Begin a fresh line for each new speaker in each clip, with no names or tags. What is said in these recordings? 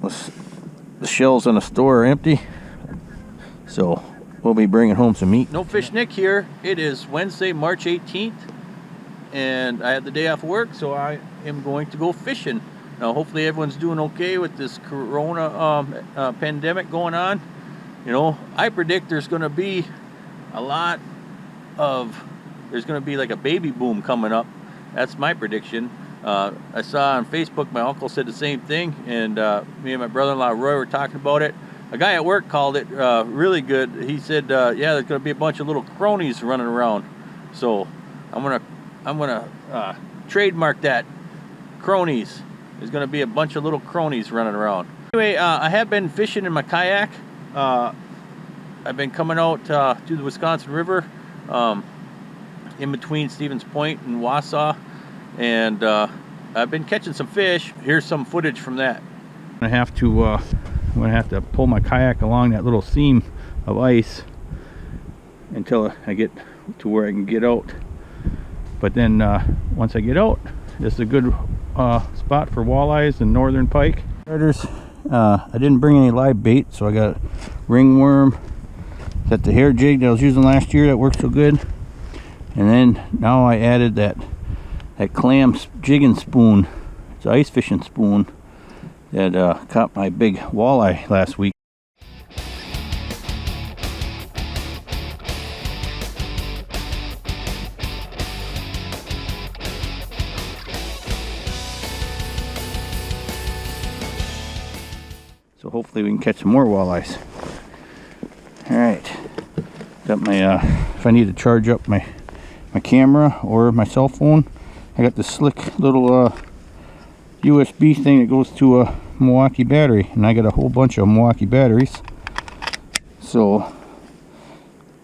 The shells in the store are empty, so we'll be bringing home some meat. No Fish Nick here. It is Wednesday, March 18th, and I had the day off work, so I am going to go fishing. Now, hopefully everyone's doing okay with this corona pandemic going on. You know, I predict there's going to be there's going to be like a baby boom coming up. That's my prediction. I saw on Facebook, my uncle said the same thing, and me and my brother-in-law Roy were talking about it. A guy at work called it really good. He said, yeah, there's going to be a bunch of little cronies running around. So I'm gonna trademark that. Cronies. There's going to be a bunch of little cronies running around. Anyway, I have been fishing in my kayak. I've been coming out to the Wisconsin River in between Stevens Point and Wausau, and I've been catching some fish. Here's some footage from that. I'm gonna have to pull my kayak along that little seam of ice until I get to where I can get out. But then once I get out, this is a good spot for walleyes and northern pike. I didn't bring any live bait, so I got a ringworm. Got the hair jig that I was using last year that worked so good. And then now I added that clam jigging spoon. It's an ice fishing spoon that caught my big walleye last week. So hopefully we can catch some more walleyes. Alright, got my if I need to charge up my camera or my cell phone, I got this slick little USB thing that goes to a Milwaukee battery, and I got a whole bunch of Milwaukee batteries. So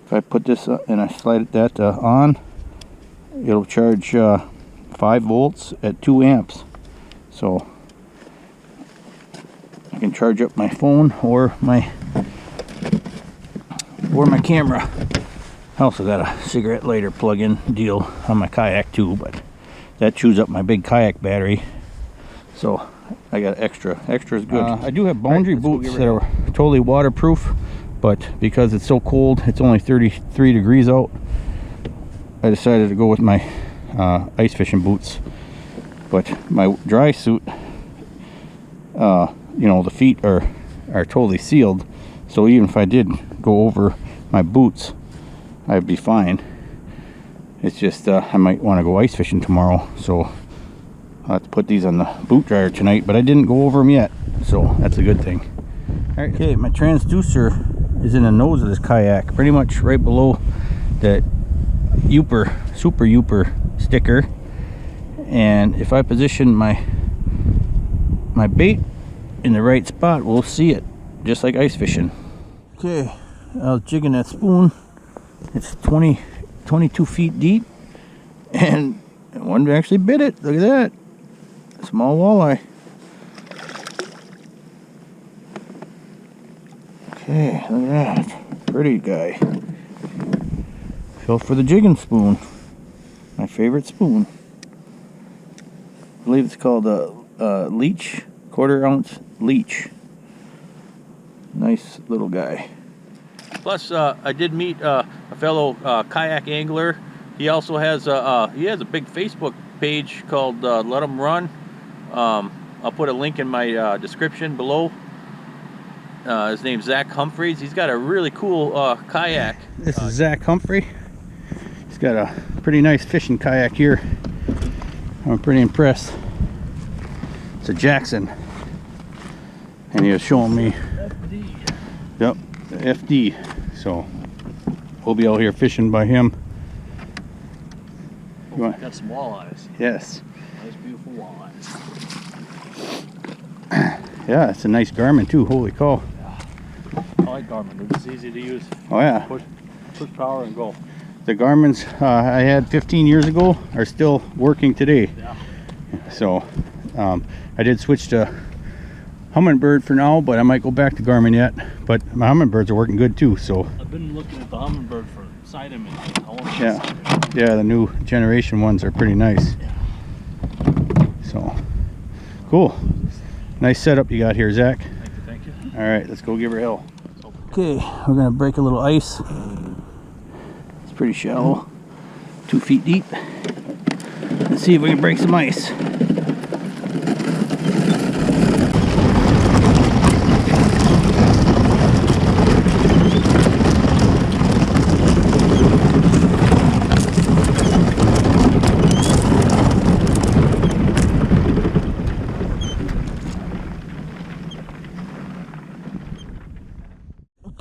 if I put this and I slide that on, it'll charge 5 volts at 2 amps. So I can charge up my phone or my camera. I also got a cigarette lighter plug-in deal on my kayak too, but that chews up my big kayak battery. So I got extra is good. I do have boundary boots that are totally waterproof, but because it's so cold, it's only 33 degrees out, I decided to go with my ice fishing boots. But my dry suit, you know, the feet are totally sealed, so even if I did go over my boots, I'd be fine. It's just I might want to go ice fishing tomorrow, so I'll have to put these on the boot dryer tonight, but I didn't go over them yet, so that's a good thing. All right, okay, my transducer is in the nose of this kayak, pretty much right below that super Yooper sticker, and if I position my bait in the right spot, we'll see it, just like ice fishing. Okay, I was jigging that spoon. It's 22 feet deep, and one actually bit it. Look at that, small walleye. Okay, look at that, pretty guy. Fell for the jigging spoon, my favorite spoon. I believe it's called a leech, 1/4 ounce leech. Nice little guy. Plus, I did meet a fellow kayak angler. He also has a big Facebook page called Let 'Em Run. I'll put a link in my description below. His name's Zach Humphreys. He's got a really cool kayak. This is Zach Humphrey. He's got a pretty nice fishing kayak here. I'm pretty impressed. It's a Jackson, and he was showing me. Yep, the FD. So we'll be out here fishing by him.
Got some walleyes.
Yes.
Nice, beautiful walleyes.
Yeah, it's a nice Garmin too. Holy cow.
Yeah. I like Garmin. It's easy to use.
Oh yeah.
Push power and go.
The Garmin's I had 15 years ago are still working today.
Yeah.
So I did switch to Humminbird for now, but I might go back to Garmin yet. But my Humminbirds are working good too. So
I've been looking at the Humminbird for side imaging.
Yeah, the new generation ones are pretty nice.
Yeah.
So cool. Nice setup you got here, Zach. All right, let's go give her hell.
Okay, we're gonna break a little ice. It's pretty shallow, 2 feet deep. Let's see if we can break some ice.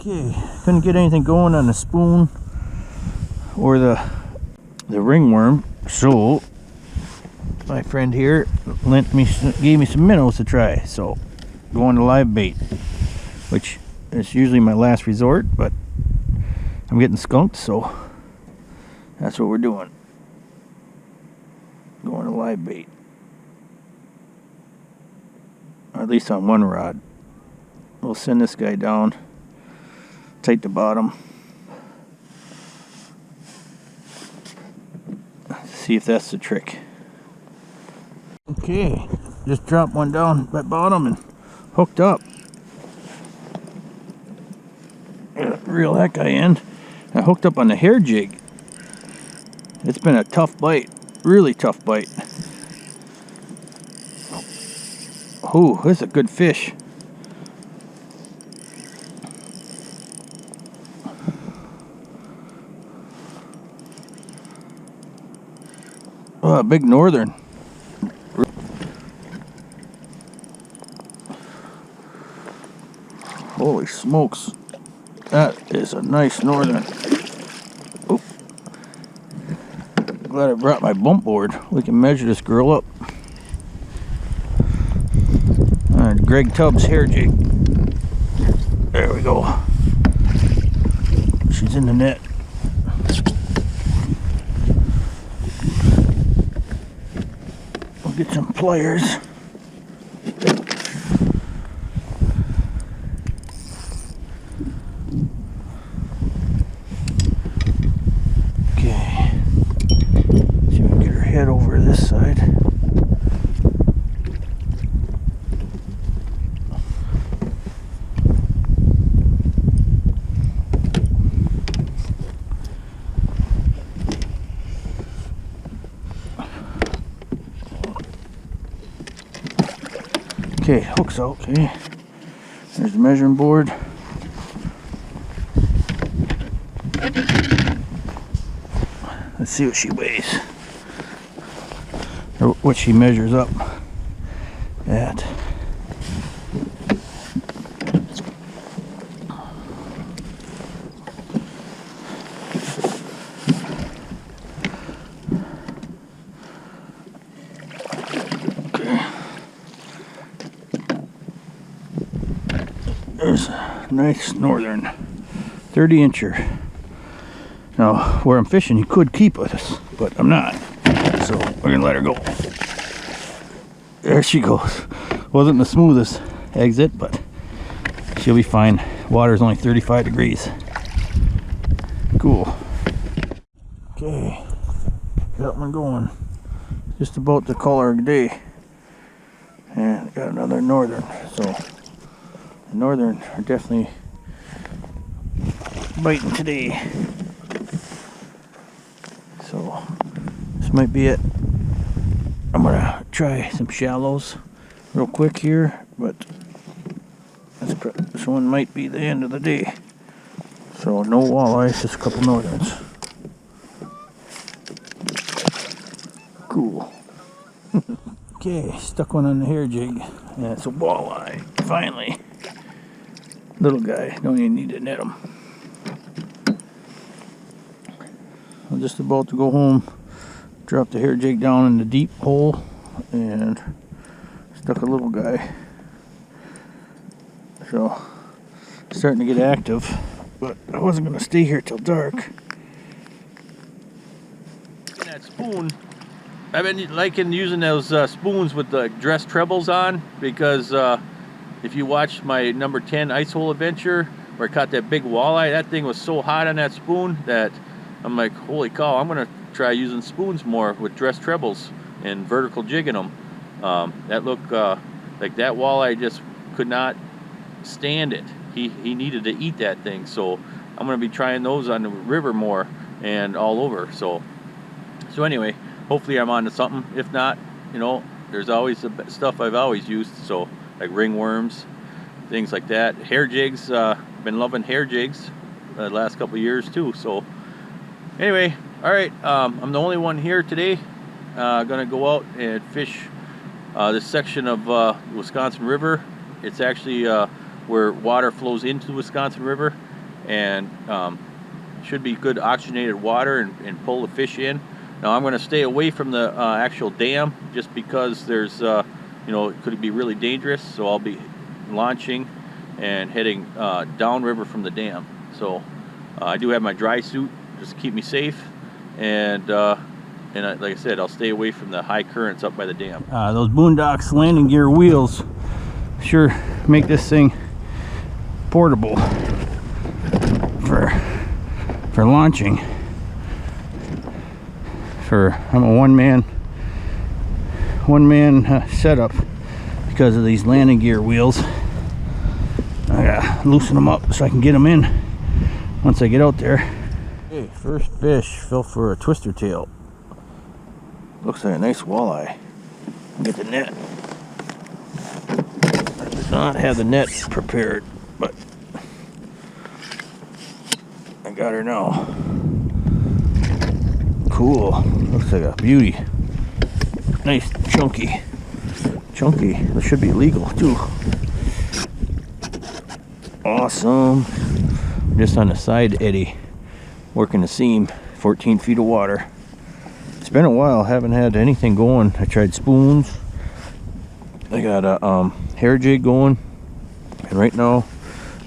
Okay, couldn't get anything going on the spoon or the ringworm, so my friend here gave me some minnows to try. So going to live bait, which is usually my last resort, but I'm getting skunked, so that's what we're doing. Going to live bait, or at least on one rod. We'll send this guy down. Tight the bottom. See if that's the trick. Okay, just dropped one down by bottom and hooked up. Reel that guy in. I hooked up on the hair jig. It's been a tough bite, really tough bite. Oh, this is a good fish. Oh, a big northern. Holy smokes. That is a nice northern. Oop. Glad I brought my bump board. We can measure this girl up. Alright, Greg Tubbs hair jig. There we go. She's in the net. Get some pliers. Okay. See if we can get her head over this side. Okay, hook's out. Okay, there's the measuring board. Let's see what she weighs, or what she measures up at. There's a nice northern 30-incher. Now, where I'm fishing, you could keep with us, but I'm not. So we're gonna let her go. There she goes. Wasn't the smoothest exit, but she'll be fine. Water's only 35 degrees. Cool. Okay, got one going. Just about to call her a day. And got another northern. So the northern are definitely biting today. So this might be it. I'm gonna try some shallows real quick here, but this one might be the end of the day. So no walleye, just a couple northerns. Cool. Okay, stuck one on the hair jig. Yeah, it's a walleye. Finally. Little guy, don't even need to net him. I'm just about to go home, drop the hair jig down in the deep hole, and stuck a little guy. So, starting to get active, but I wasn't going to stay here till dark.
That spoon, I've been liking using those spoons with the dress trebles on, because if you watch my number 10 Icehole Adventure, where I caught that big walleye, that thing was so hot on that spoon that I'm like, holy cow, I'm gonna try using spoons more with dress trebles and vertical jigging them. That looked like that walleye just could not stand it. He needed to eat that thing, so I'm gonna be trying those on the river more and all over. So anyway, hopefully I'm on to something. If not, you know, there's always the stuff I've always used, so like ringworms, things like that. Hair jigs, been loving hair jigs the last couple of years too. So anyway, all right, I'm the only one here today. Gonna go out and fish this section of the Wisconsin River. It's actually where water flows into the Wisconsin River, and should be good oxygenated water and pull the fish in. Now I'm going to stay away from the actual dam, just because there's you know, it could be really dangerous, so I'll be launching and heading downriver from the dam. So I do have my dry suit just to keep me safe, and like I said, I'll stay away from the high currents up by the dam.
Those Boondocks landing gear wheels sure make this thing portable for launching. I'm a one-man setup because of these landing gear wheels. I gotta loosen them up so I can get them in once I get out there. Okay, first fish fell for a twister tail. Looks like a nice walleye. Get the net. I did not have the net prepared, but I got her now. Cool. Looks like a beauty. Nice chunky. This should be legal too. Awesome. Just on the side eddy, working the seam. 14 feet of water. It's been a while. Haven't had anything going. I tried spoons. I got a hair jig going, and right now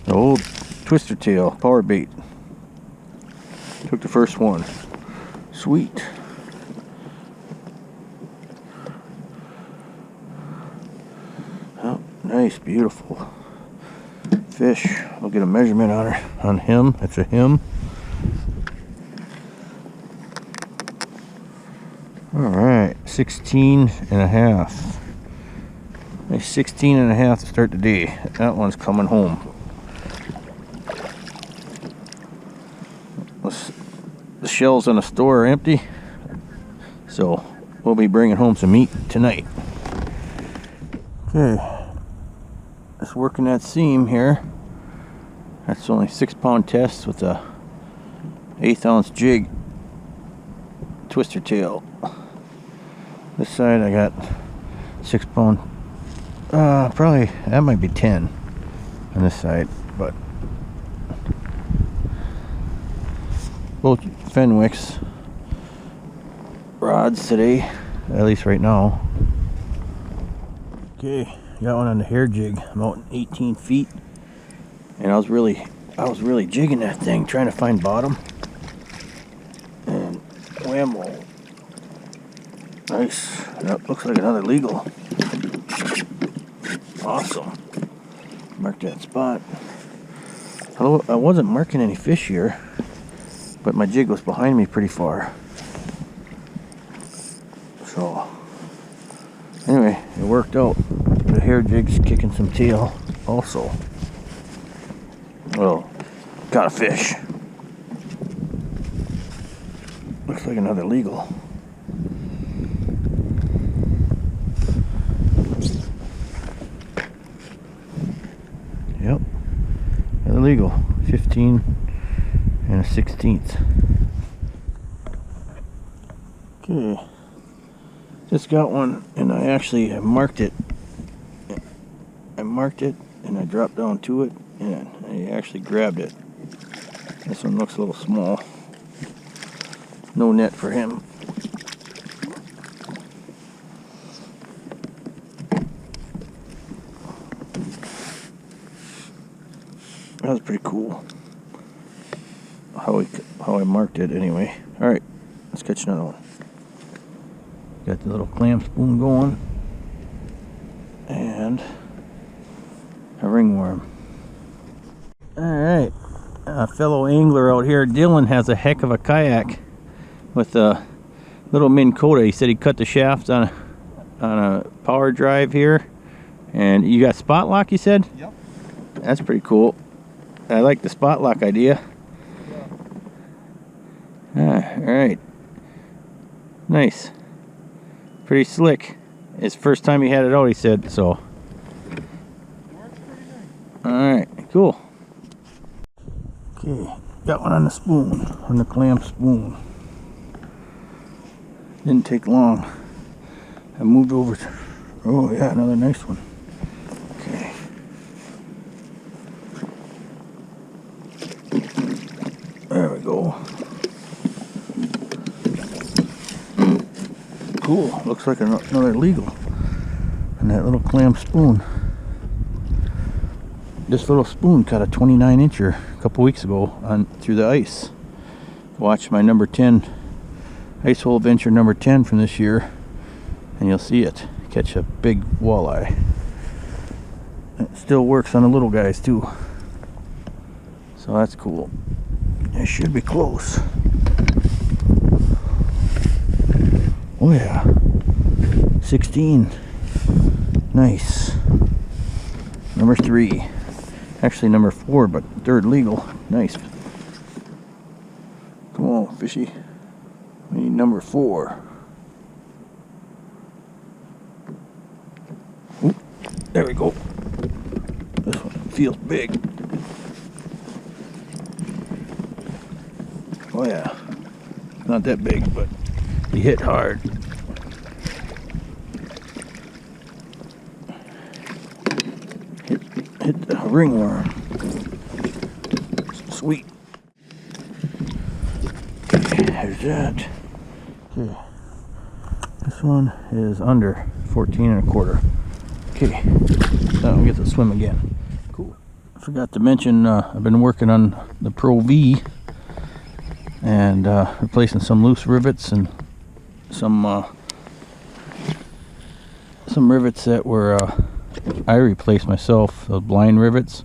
the old twister tail power bait. Took the first one. Sweet. Oh, nice, beautiful fish. I'll get a measurement on him. That's a him. All right, 16 and a half. Nice 16 and a half to start the day. That one's coming home. The shelves in the store are empty, so we'll be bringing home some meat tonight. Okay, just working that seam here. That's only 6-pound test with a 1/8 ounce jig twister tail. This side I got 6-pound, probably that might be 10 on this side, but both Fenwick's rods today, at least right now. Okay, got one on the hair jig. I'm out 18 feet, and I was really jigging that thing, trying to find bottom, and whammo! Nice. That looks like another legal. Awesome. Mark that spot. Hello, I wasn't marking any fish here, but my jig was behind me pretty far. So anyway, it worked out. The hair jig's kicking some tail also. Well, got a fish. Looks like another legal. Yep, another legal. 15 and a 1/16. Okay, just got one, and I actually marked it. And I dropped down to it, and I actually grabbed it. This one looks a little small. No net for him. That was pretty cool. How I marked it anyway. All right, let's catch another one. Got the little clam spoon going, and a ringworm. All right, a fellow angler out here, Dylan, has a heck of a kayak with a little Minn Kota. He said he cut the shaft on a power drive here, and you got spot lock, you said?
Yep.
That's pretty cool. I like the spot lock idea. Alright. Nice. Pretty slick. It's first time he had it out, he said, so. Alright, cool. Okay, got one on the spoon, on the clam spoon. Didn't take long. I moved over to, oh yeah, another nice one. Okay. There we go. Cool, looks like another legal. And that little clam spoon. This little spoon caught a 29-incher a couple weeks ago on through the ice. Watch my number 10 Icehole Adventure number 10 from this year, and you'll see it catch a big walleye. It still works on the little guys too, so that's cool. It should be close. Oh yeah, 16. Nice. Number 3. Actually number 4, but third legal. Nice. Come on, fishy. We need number 4. Ooh, there we go. This one feels big. Oh yeah. Not that big, but he hit hard. Hit the ringworm. Sweet. Okay, there's that. Okay. This one is under 14 1/4. Okay. Now we get to swim again. Cool. I forgot to mention I've been working on the Pro V and replacing some loose rivets and some rivets that were I replaced myself, the blind rivets,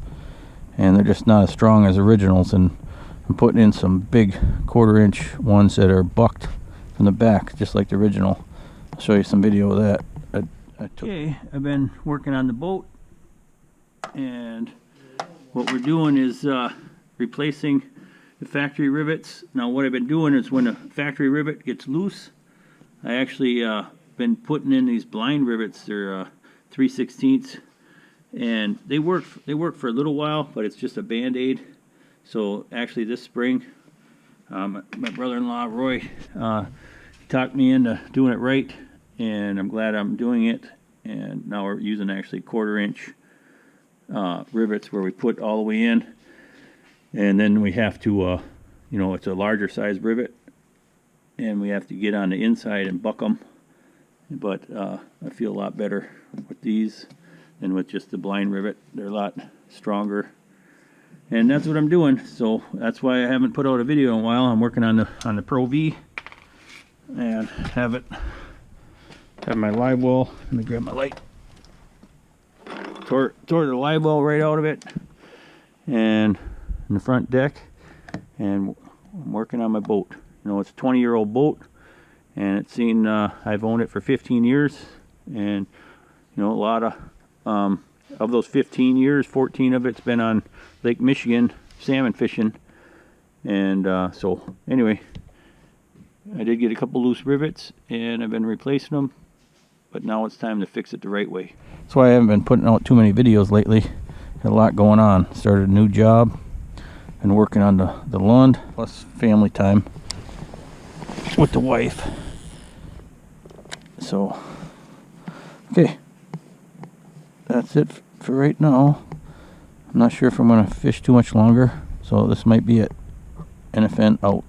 and they're just not as strong as originals, and I'm putting in some big 1/4-inch ones that are bucked from the back just like the original. I'll show you some video of that. I took. Okay, I've been working on the boat, and what we're doing is replacing the factory rivets. Now what I've been doing is when a factory rivet gets loose, I actually been putting in these blind rivets. They're 3/16, and they work for a little while, but it's just a band-aid. So actually this spring, my brother-in-law Roy talked me into doing it right, and I'm glad I'm doing it. And now we're using actually 1/4-inch rivets where we put all the way in, and then we have to you know, it's a larger size rivet, and we have to get on the inside and buck them. But I feel a lot better with these than with just the blind rivet. They're a lot stronger, and that's what I'm doing. So that's why I haven't put out a video in a while. I'm working on the Pro V, and have my live well. Let me grab my light. Tore the live well right out of it, and in the front deck, and I'm working on my boat. You know, it's a 20-year-old boat, and it's seen I've owned it for 15 years, and you know, a lot of those 15 years, 14 of it's been on Lake Michigan salmon fishing. And so anyway, I did get a couple loose rivets, and I've been replacing them, but now it's time to fix it the right way. That's why I haven't been putting out too many videos lately. Got a lot going on. Started a new job and working on the Lund, plus family time with the wife. So okay, that's it for right now. I'm not sure if I'm going to fish too much longer, so this might be it. NFN out.